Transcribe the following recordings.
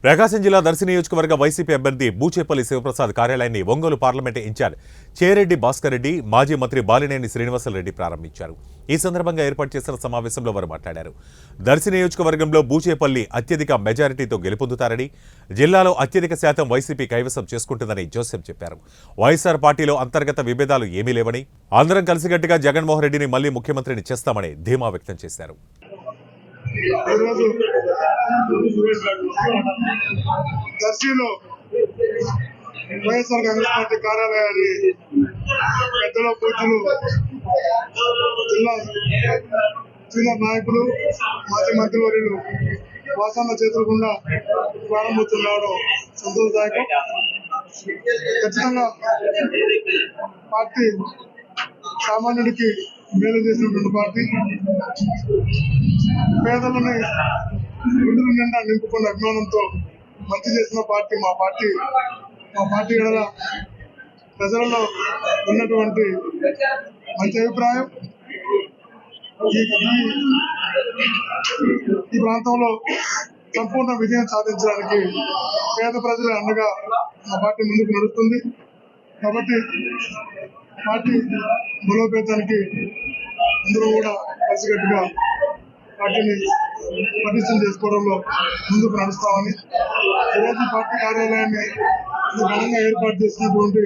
ప్రకాశం జిల్లా దర్శి నియోజకవర్గ వైసీపీ అభ్యర్థి బూచేపల్లి శివప్రసాద్ కార్యాలయాన్ని ఒంగోలు పార్లమెంటు ఇన్ఛార్జ్ చేరెడ్డి భాస్కర్ రెడ్డి, మాజీ మంత్రి బాలినేని శ్రీనివాసరెడ్డి ప్రారంభించారు. ఈ సందర్భంగా ఏర్పాటు చేసిన సమావేశంలో వారు మాట్లాడారు. దర్శి నియోజకవర్గంలో బూచేపల్లి అత్యధిక మెజారిటీతో గెలుపొందుతారని, జిల్లాలో అత్యధిక శాతం వైసీపీ కైవసం చేసుకుంటుందని జోసెఫ్ చెప్పారు. వైఎస్ఆర్ పార్టీలో అంతర్గత విభేదాలు ఏమీ లేవని, అందరం కలిసికట్టుగా జగన్మోహన్ రెడ్డిని మళ్లీ ముఖ్యమంత్రిని చేస్తామని ధీమా వ్యక్తం చేశారు. దర్శిలో వైఎస్ఆర్ కాంగ్రెస్ పార్టీ కార్యాలయాన్ని పెద్దల పూజలు జిల్లా సీనియర్ నాయకులు మాజీ మంత్రివర్యులు వాసన్న చేతుల గుండా ప్రారంభించడం సంతోషదాయకం. ఖచ్చితంగా పార్టీ సామాన్యుడికి మేలు చేసినటువంటి పార్టీ, పేదలని గుండెల నిండా నింపుకున్న అభిమానంతో మంచి చేసిన పార్టీ మా పార్టీ ఎడల ప్రజలలో ఉన్నటువంటి మంచి అభిప్రాయం. ఈ ప్రాంతంలో సంపూర్ణ విజయం సాధించడానికి పేద ప్రజల అండగా మా పార్టీ ముందుకు నడుస్తుంది. కాబట్టి పార్టీ బలోపేతానికి అందరూ కూడా కలిసికట్టుగా పార్టీని పటిష్టం చేసుకోవడంలో ముందుకు నడుస్తామని, ఈరోజు పార్టీ కార్యాలయాన్ని ఘనంగా ఏర్పాటు చేసినటువంటి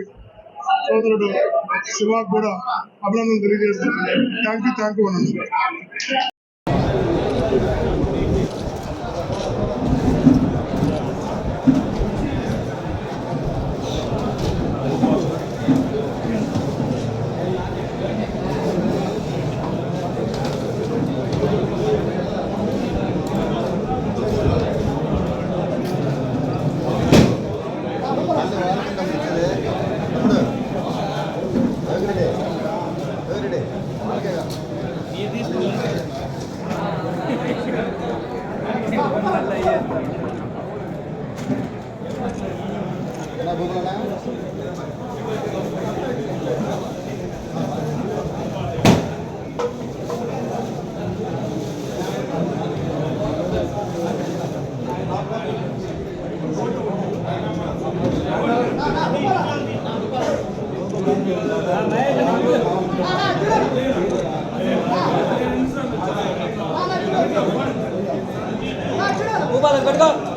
సోదరుడు శివాకు కూడా అభినందనలు తెలియజేస్తున్నాను. థ్యాంక్ యూ అనండి. ऊपर